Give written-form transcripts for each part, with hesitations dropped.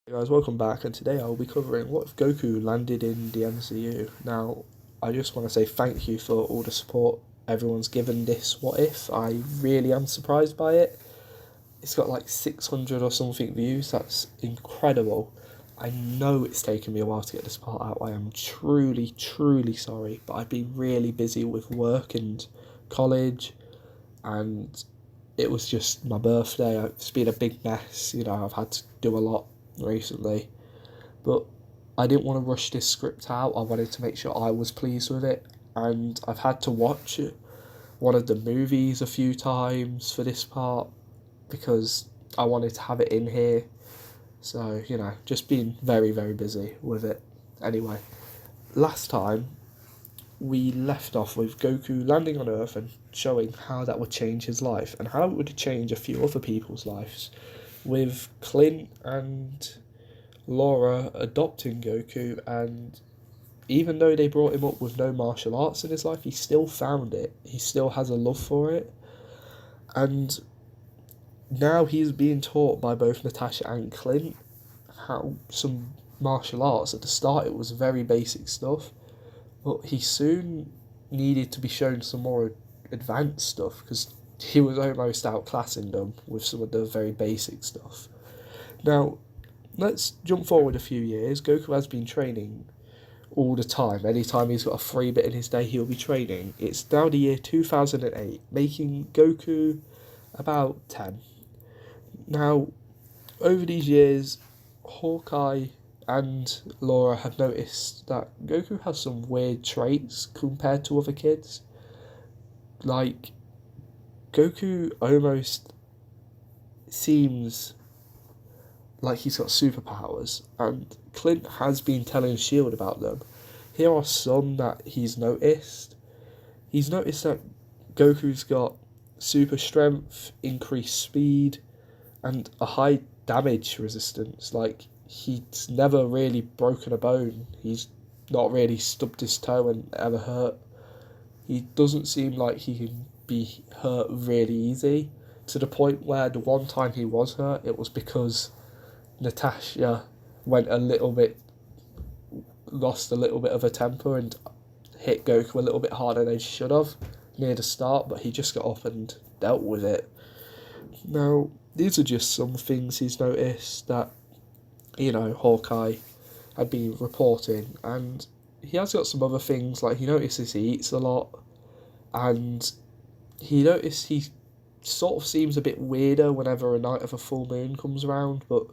Hey guys, welcome back, and today I'll be covering what if Goku landed in the MCU. Now, I just want to say thank you for all the support everyone's given this what if. I really am surprised by it. It's got like 600 or something views, that's incredible. I know it's taken me a while to get this part out. I am truly, truly sorry, but I've been really busy with work and college, and it was just my birthday. It's been a big mess, I've had to do a lot recently. But I didn't want to rush this script out. I wanted to make sure I was pleased with it. And I've had to watch one of the movies a few times for this part because I wanted to have it in here. So, just been very, very busy with it. Anyway, last time we left off with Goku landing on Earth and showing how that would change his life and how it would change a few other people's lives, with Clint and Laura adopting Goku, and even though they brought him up with no martial arts in his life, he still found it. He still has a love for it. And now he's being taught by both Natasha and Clint how some martial arts. At the start, it was very basic stuff, but he soon needed to be shown some more advanced stuff because he was almost outclassing them with some of the very basic stuff. Now, let's jump forward a few years. Goku has been training all the time. Anytime he's got a free bit in his day, he'll be training. It's now the year 2008, making Goku about 10. Now, over these years, Hawkeye and Laura have noticed that Goku has some weird traits compared to other kids. Like, Goku almost seems like he's got superpowers, and Clint has been telling Shield about them. Here are some that he's noticed. He's noticed that Goku's got super strength, increased speed, and a high damage resistance. Like, he's never really broken a bone. He's not really stubbed his toe and ever hurt. He doesn't seem like he can be hurt really easy, to the point where the one time he was hurt, it was because Natasha went a little bit, lost a little bit of her temper and hit Goku a little bit harder than she should have near the start, but he just got up and dealt with it. Now, these are just some things he's noticed that, Hawkeye had been reporting, and he has got some other things, like he notices he eats a lot, and he noticed he sort of seems a bit weirder whenever a night of a full moon comes around, but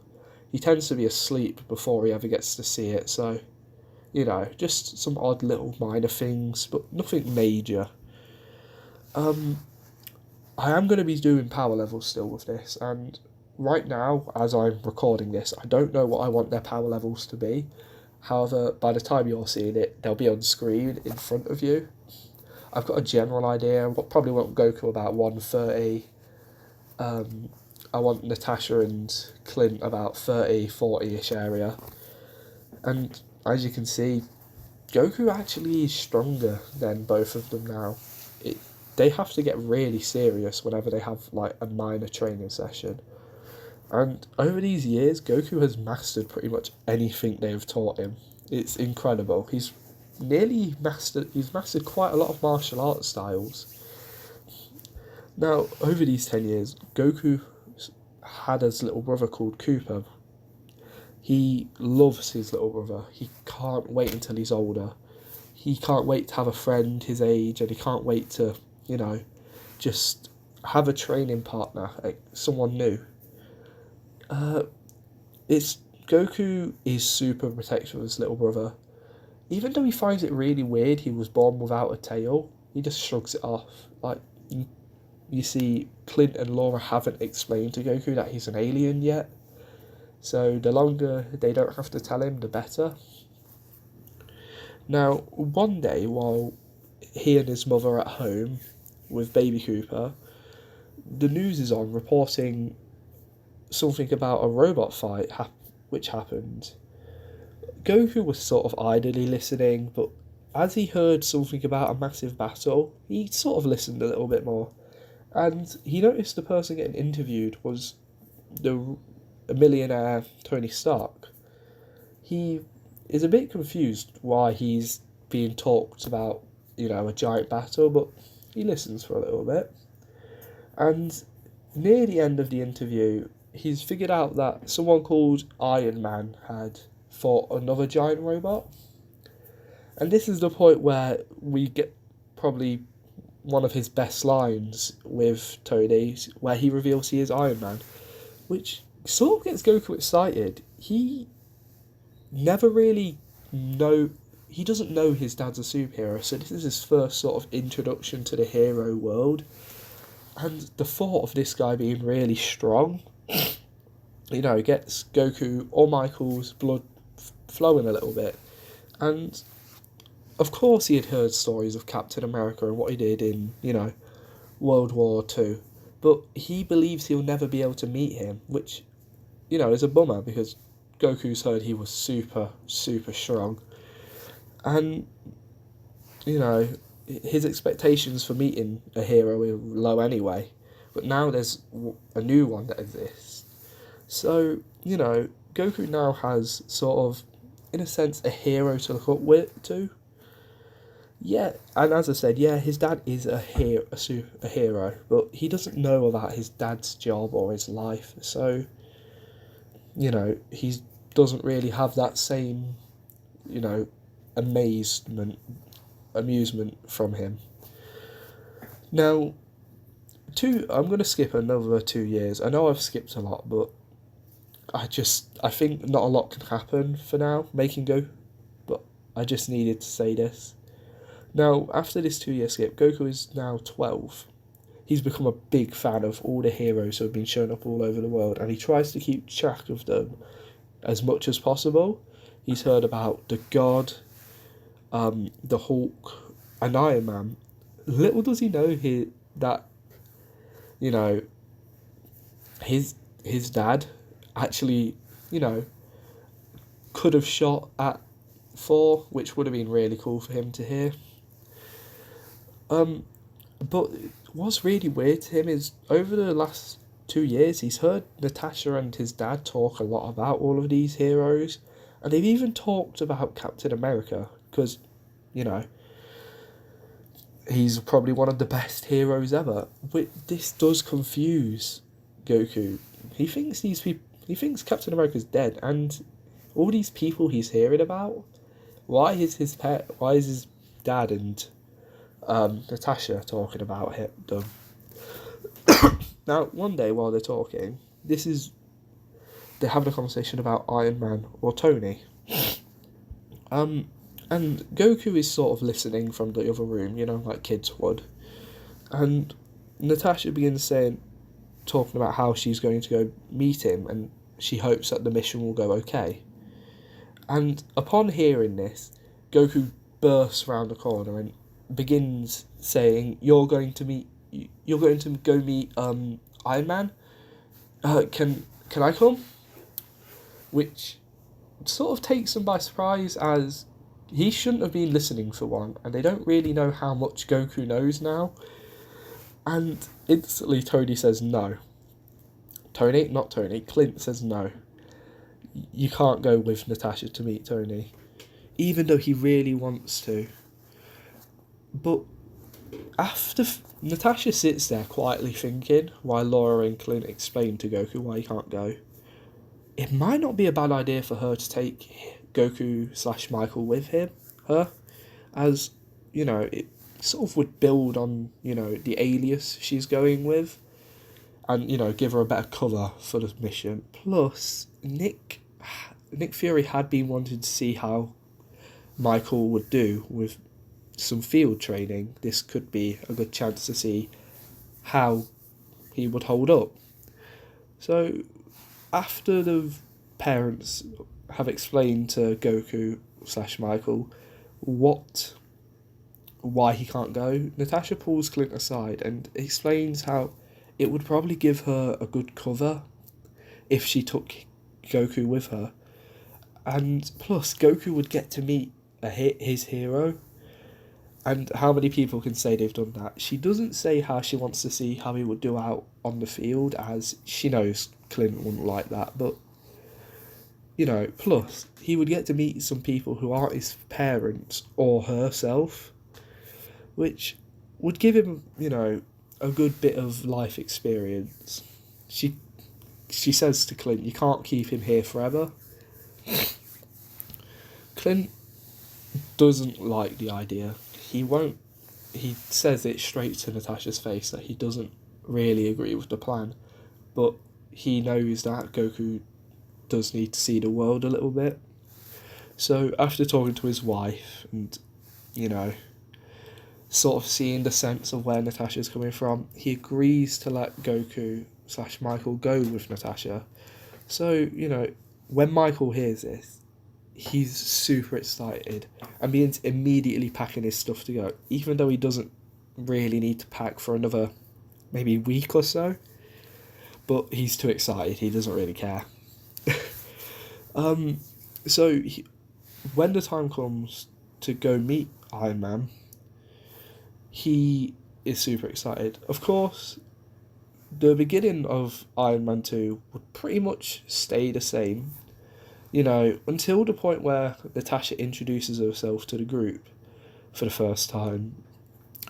he tends to be asleep before he ever gets to see it, so, just some odd little minor things, but nothing major. I am going to be doing power levels still with this, and right now, as I'm recording this, I don't know what I want their power levels to be. However, by the time you're seeing it, they'll be on screen in front of you. I've got a general idea. I probably won't go to about 130. I want Natasha and Clint about 30, 40-ish area. And as you can see, Goku actually is stronger than both of them now. It, they have to get really serious whenever they have like a minor training session. And over these years, Goku has mastered pretty much anything they've taught him. It's incredible. He's mastered quite a lot of martial arts styles. Now, over these 10 years, Goku had his little brother called Cooper. He loves his little brother. He can't wait until he's older. He can't wait to have a friend his age, and he can't wait to, just have a training partner, like someone new. It's Goku is super protective of his little brother. Even though he finds it really weird he was born without a tail, he just shrugs it off. Like, you see, Clint and Laura haven't explained to Goku that he's an alien yet. So the longer they don't have to tell him, the better. Now, one day, while he and his mother are at home with baby Cooper, the news is on reporting something about a robot fight which happened. Goku was sort of idly listening, but as he heard something about a massive battle, he sort of listened a little bit more. And he noticed the person getting interviewed was the a millionaire Tony Stark, he is a bit confused why he's being talked about, a giant battle, but he listens for a little bit. And near the end of the interview, he's figured out that someone called Iron Man had fought another giant robot. And this is the point where we get probably one of his best lines with Tony, where he reveals he is Iron Man, which sort of gets Goku excited. He never really he doesn't know his dad's a superhero, so this is his first sort of introduction to the hero world. And the thought of this guy being really strong, gets Goku or Michael's blood flowing a little bit. And of course he had heard stories of Captain America and what he did in, World War Two. But he believes he'll never be able to meet him, which, is a bummer because Goku's heard he was super, super strong. And, his expectations for meeting a hero are low anyway. But now there's a new one that exists. So, Goku now has sort of, in a sense, a hero to look up to. Yeah, and as I said, his dad is a hero, but he doesn't know about his dad's job or his life. So, he doesn't really have that same, amusement from him. Now, I'm going to skip another 2 years. I know I've skipped a lot, but I think not a lot can happen for now, making Goku, but I just needed to say this. Now, after this 2 year skip, Goku is now 12. He's become a big fan of all the heroes who have been shown up all over the world, and he tries to keep track of them as much as possible. He's heard about the God, the Hulk, and Iron Man. Little does he know that his dad actually, could have shot at Thor, which would have been really cool for him to hear. But what's really weird to him is over the last 2 years, he's heard Natasha and his dad talk a lot about all of these heroes, and they've even talked about Captain America, because, he's probably one of the best heroes ever. But this does confuse Goku. He thinks Captain America's dead, and all these people he's hearing about, why is his dad and Natasha talking about them? Now, one day while they're talking, they're having a conversation about Iron Man or Tony. And Goku is sort of listening from the other room, like kids would. And Natasha begins talking about how she's going to go meet him, and she hopes that the mission will go okay. And upon hearing this, Goku bursts around the corner and begins saying, "You're going to go meet Iron Man. Can I come?" Which sort of takes him by surprise, as he shouldn't have been listening for one, and they don't really know how much Goku knows now. And instantly Tony says no. Clint says no. You can't go with Natasha to meet Tony, even though he really wants to. But after Natasha sits there quietly thinking, while Laura and Clint explain to Goku why he can't go, it might not be a bad idea for her to take Goku/Michael with her, as, it sort of would build on, the alias she's going with, and, give her a better cover for the mission. Plus, Nick Fury had been wanting to see how Michael would do with some field training. This could be a good chance to see how he would hold up. So, after the parents have explained to Goku/Michael why he can't go, Natasha pulls Clint aside and explains how it would probably give her a good cover if she took Goku with her. And plus, Goku would get to meet his hero. And how many people can say they've done that? She doesn't say how she wants to see how he would do out on the field, as she knows Clint wouldn't like that, but, you know, plus, he would get to meet some people who aren't his parents or herself, which would give him, you know, a good bit of life experience. She says to Clint, you can't keep him here forever. Clint doesn't like the idea. He says it straight to Natasha's face that he doesn't really agree with the plan, but he knows that Goku does need to see the world a little bit. So after talking to his wife and, you know, sort of seeing the sense of where Natasha's coming from, he agrees to let Goku / Michael go with Natasha. So, you know, when Michael hears this, he's super excited and begins immediately packing his stuff to go, even though he doesn't really need to pack for another maybe week or so. But he's too excited, he doesn't really care. So when the time comes to go meet Iron Man, he is super excited. Of course, the beginning of Iron Man 2 would pretty much stay the same, you know, until the point where Natasha introduces herself to the group for the first time.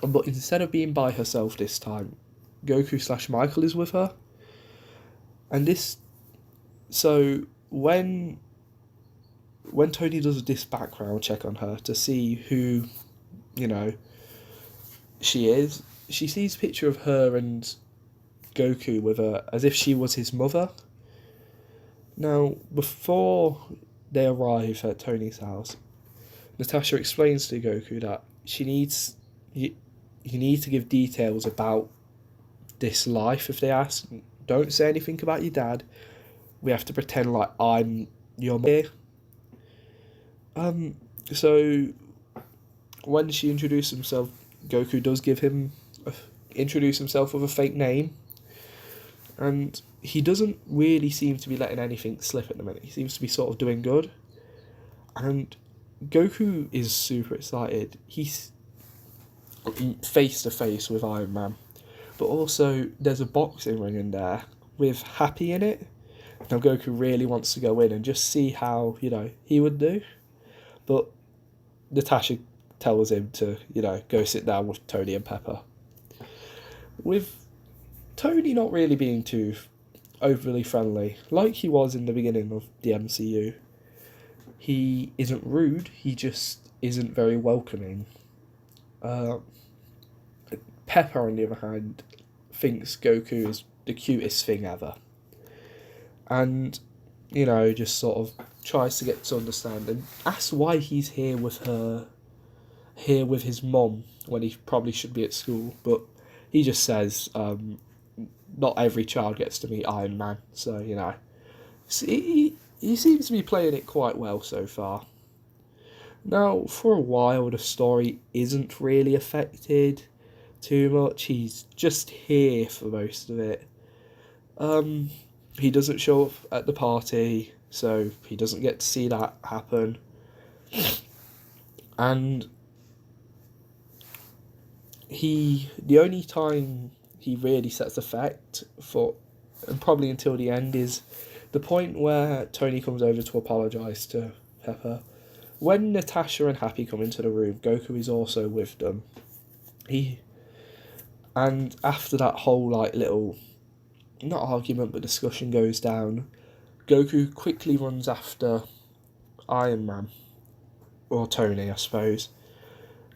But instead of being by herself this time, Goku / Michael is with her. And this... So, when Tony does this background check on her to see who, you know, she is, she sees a picture of her and Goku with her as if she was his mother. Now, before they arrive at Tony's house, Natasha explains to Goku that you need to give details about this life if they ask. Don't say anything about your dad. We have to pretend like I'm your mother. So when she introduces himself, Goku does introduce himself with a fake name, and he doesn't really seem to be letting anything slip at the minute. He seems to be sort of doing good, and Goku is super excited. He's face to face with Iron Man, but also there's a boxing ring in there with Happy in it. Now Goku really wants to go in and just see how, you know, he would do, but Natasha tells him to, you know, go sit down with Tony and Pepper. With Tony not really being too overly friendly, like he was in the beginning of the MCU, he isn't rude, he just isn't very welcoming. Pepper, on the other hand, thinks Goku is the cutest thing ever. And, you know, just sort of tries to get to understand and asks why he's here with his mum when he probably should be at school. But he just says, not every child gets to meet Iron Man. So, you know, he seems to be playing it quite well so far. Now, for a while, the story isn't really affected too much. He's just here for most of it. He doesn't show up at the party, so he doesn't get to see that happen. And the only time he really sets effect for, and probably until the end, is the point where Tony comes over to apologise to Pepper. When Natasha and Happy come into the room, Goku is also with them. And after that whole, like, little, not argument, but discussion goes down, Goku quickly runs after Iron Man, or Tony, I suppose,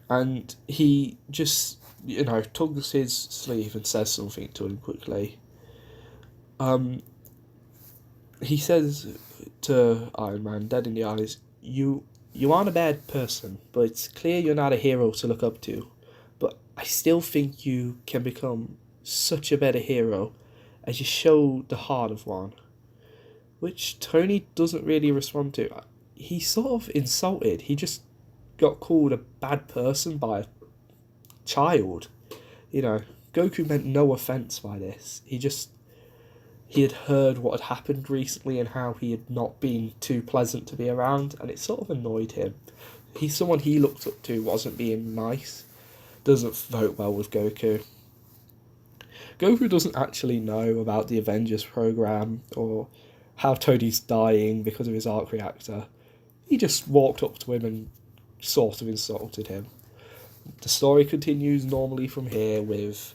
and he just, you know, tugs his sleeve and says something to him quickly. He says to Iron Man, dead in the eyes, you aren't a bad person, but it's clear you're not a hero to look up to, but I still think you can become such a better hero as you show the heart of one. Which Tony doesn't really respond to. He's sort of insulted. He just got called a bad person by a child. You know, Goku meant no offence by this. He had heard what had happened recently and how he had not been too pleasant to be around, and it sort of annoyed him. He's someone he looked up to, wasn't being nice. Doesn't vote well with Goku. Goku doesn't actually know about the Avengers program or how Tony's dying because of his arc reactor. He just walked up to him and sort of insulted him. The story continues normally from here with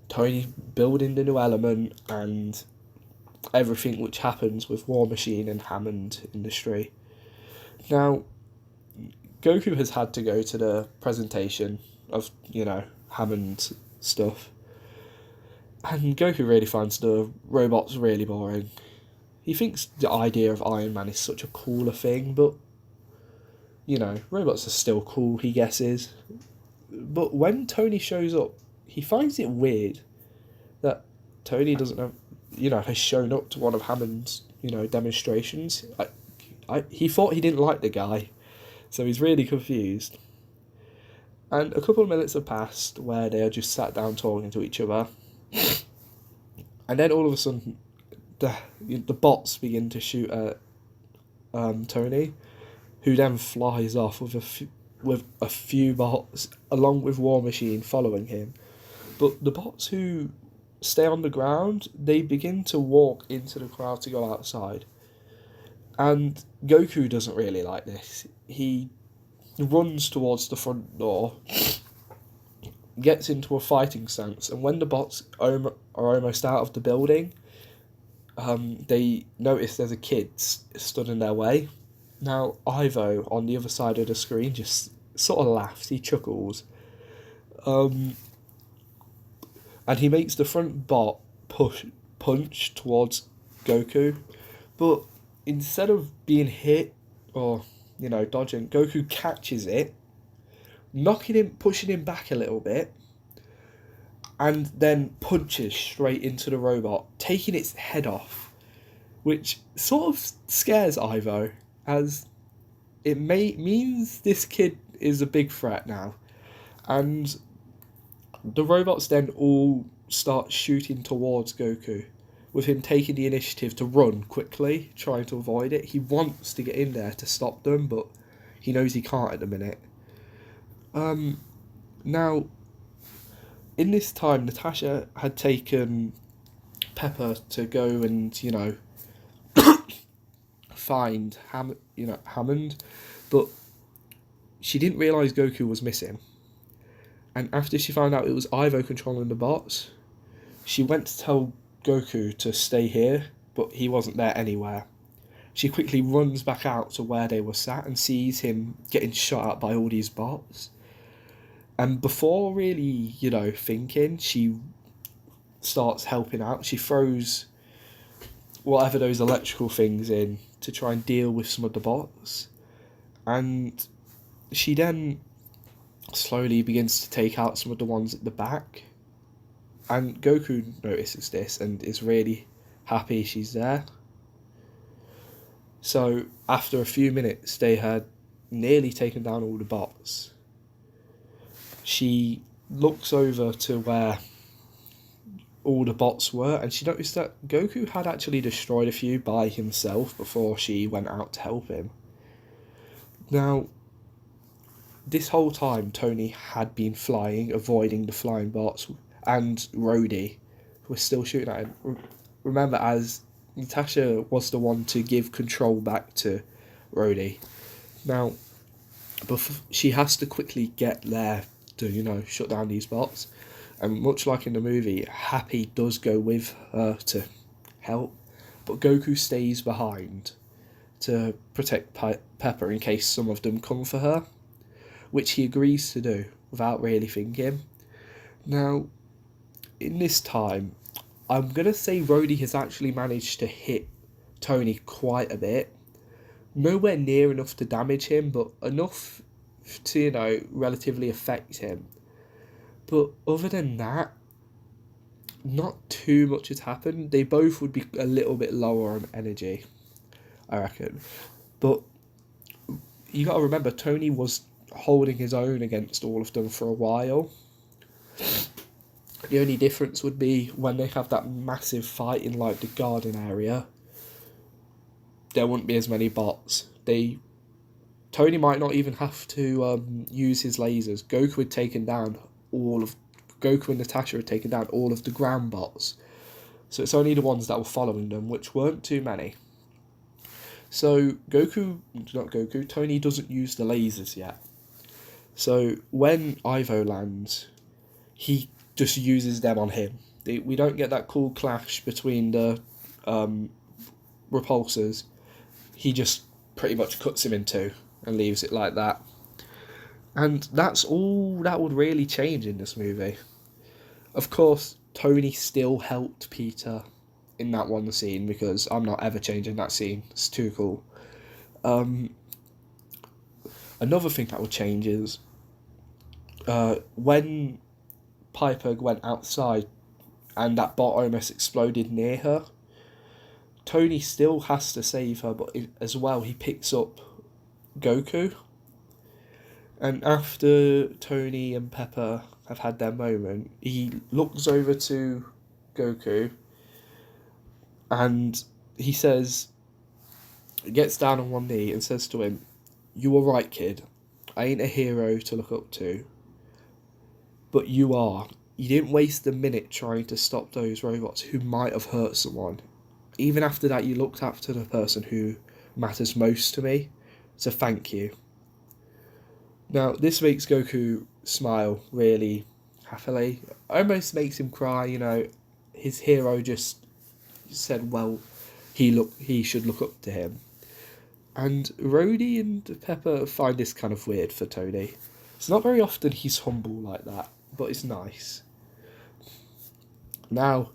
Tony building the new element and everything which happens with War Machine and Hammond Industry. Now, Goku has had to go to the presentation of, Hammond stuff. And Goku really finds the robots really boring. He thinks the idea of Iron Man is such a cooler thing, but, robots are still cool, he guesses. But when Tony shows up, he finds it weird that Tony doesn't have, has shown up to one of Hammond's, demonstrations. He thought he didn't like the guy, so he's really confused. And a couple of minutes have passed where they are just sat down talking to each other. And then all of a sudden, the bots begin to shoot at Tony, who then flies off with a few bots, along with War Machine following him. But the bots who stay on the ground, they begin to walk into the crowd to go outside. And Goku doesn't really like this. He runs towards the front door, gets into a fighting stance, and when the bots are almost out of the building, they notice there's a kid stood in their way. Now, Ivo, on the other side of the screen, just sort of laughs, he chuckles. And he makes the front bot punch towards Goku, but instead of being hit or, dodging, Goku catches it, pushing him back a little bit, and then punches straight into the robot, taking its head off, which sort of scares Ivo, as it means this kid is a big threat now. And the robots then all start shooting towards Goku, with him taking the initiative to run quickly, trying to avoid it. He wants to get in there to stop them, but he knows he can't at the minute. Now, in this time, Natasha had taken Pepper to go and, find Hammond, but she didn't realise Goku was missing. And after she found out it was Ivo controlling the bots, she went to tell Goku to stay here, but he wasn't there anywhere. She quickly runs back out to where they were sat and sees him getting shot at by all these bots. And before really, thinking, she starts helping out. She throws whatever those electrical things in to try and deal with some of the bots. And she then slowly begins to take out some of the ones at the back. And Goku notices this and is really happy she's there. So after a few minutes, they had nearly taken down all the bots. She looks over to where all the bots were, and she noticed that Goku had actually destroyed a few by himself before she went out to help him. Now, this whole time, Tony had been flying, avoiding the flying bots, and Rhodey was still shooting at him. Remember, as Natasha was the one to give control back to Rhodey. Now, she has to quickly get there to, shut down these bots. And much like in the movie, Happy does go with her to help, but Goku stays behind to protect Pepper in case some of them come for her, which he agrees to do without really thinking. Now, in this time, I'm going to say Rhodey has actually managed to hit Tony quite a bit. Nowhere near enough to damage him, but enough to, relatively affect him. But other than that, not too much has happened. They both would be a little bit lower on energy, I reckon. But you got to remember, Tony was holding his own against all of them for a while. The only difference would be when they have that massive fight in the garden area, there wouldn't be as many bots. Tony might not even have to use his lasers. Goku had taken down all of Goku and Natasha had taken down all of the ground bots. So it's only the ones that were following them, which weren't too many. So Tony doesn't use the lasers yet. So when Ivo lands, he just uses them on him. We don't get that cool clash between the repulsors. He just pretty much cuts him in two and leaves it like that. And that's all that would really change in this movie. Of course, Tony still helped Peter in that one scene, because I'm not ever changing that scene. It's too cool. Another thing that would change is when Piper went outside and that bot almost exploded near her, Tony still has to save her, but as well he picks up Goku. And after Tony and Pepper have had their moment, he looks over to Goku and he gets down on one knee and says to him, "You were right, kid. I ain't a hero to look up to, but you are. You didn't waste a minute trying to stop those robots who might have hurt someone. Even after that, you looked after the person who matters most to me, so thank you." Now, this makes Goku smile really happily. Almost makes him cry, His hero just said, well, he should look up to him. And Rhodey and Pepper find this kind of weird for Tony. It's not very often he's humble like that, but it's nice. Now,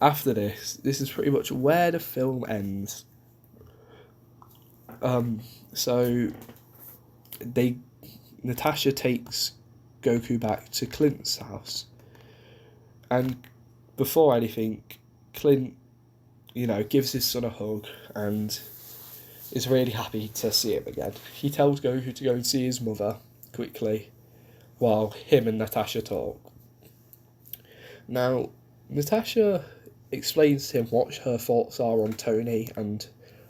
after this is pretty much where the film ends. So Natasha takes Goku back to Clint's house, and before anything, Clint, gives his son a hug and is really happy to see him again. He tells Goku to go and see his mother quickly, while him and Natasha talk. Now, Natasha explains to him what her thoughts are on Tony and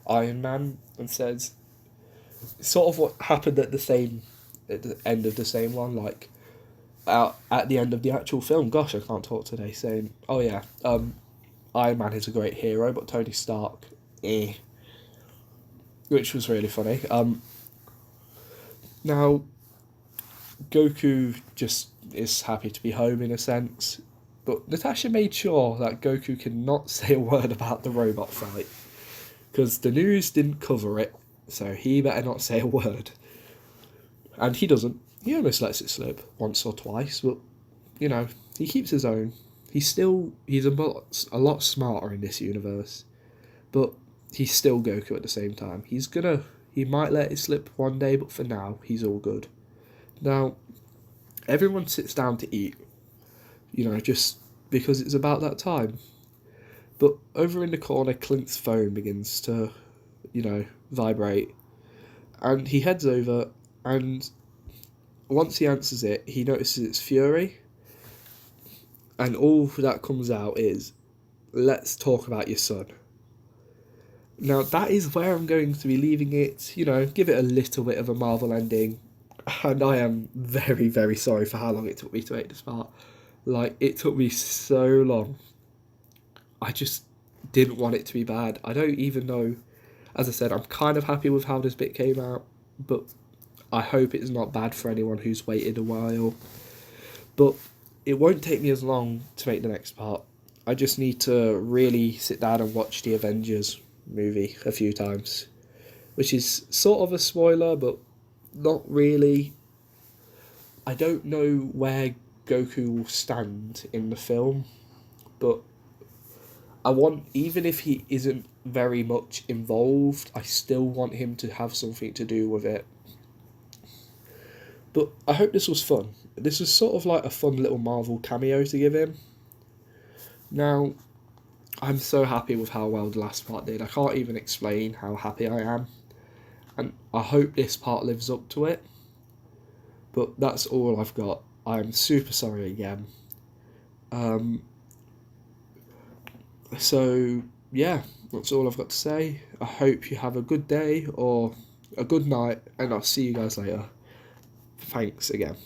Iron Man, and says sort of what happened at the end of the same one, like at the end of the actual film. Gosh, I can't talk today. Saying, oh yeah, Iron Man is a great hero, but Tony Stark, which was really funny. Now, Goku just is happy to be home in a sense, but Natasha made sure that Goku cannot say a word about the robot fight, because the news didn't cover it, so he better not say a word. And he doesn't. He almost lets it slip once or twice, but, he keeps his own. He's a lot smarter in this universe, but he's still Goku at the same time. He might let it slip one day, but for now, he's all good. Now, everyone sits down to eat, just because it's about that time. But over in the corner, Clint's phone begins to, vibrate. And he heads over, and once he answers it, he notices it's Fury. And all that comes out is, "Let's talk about your son." Now, that is where I'm going to be leaving it, give it a little bit of a Marvel ending. And I am very, very sorry for how long it took me to make this part. Like, it took me so long. I just didn't want it to be bad. I don't even know. As I said, I'm kind of happy with how this bit came out, but I hope it's not bad for anyone who's waited a while. But it won't take me as long to make the next part. I just need to really sit down and watch the Avengers movie a few times, which is sort of a spoiler, but not really. I don't know where Goku will stand in the film, but even if he isn't very much involved, I still want him to have something to do with it. But I hope this was fun. This was sort of like a fun little Marvel cameo to give him. Now, I'm so happy with how well the last part did. I can't even explain how happy I am. And I hope this part lives up to it. But that's all I've got. I'm super sorry again. So, yeah, that's all I've got to say. I hope you have a good day or a good night, and I'll see you guys later. Thanks again.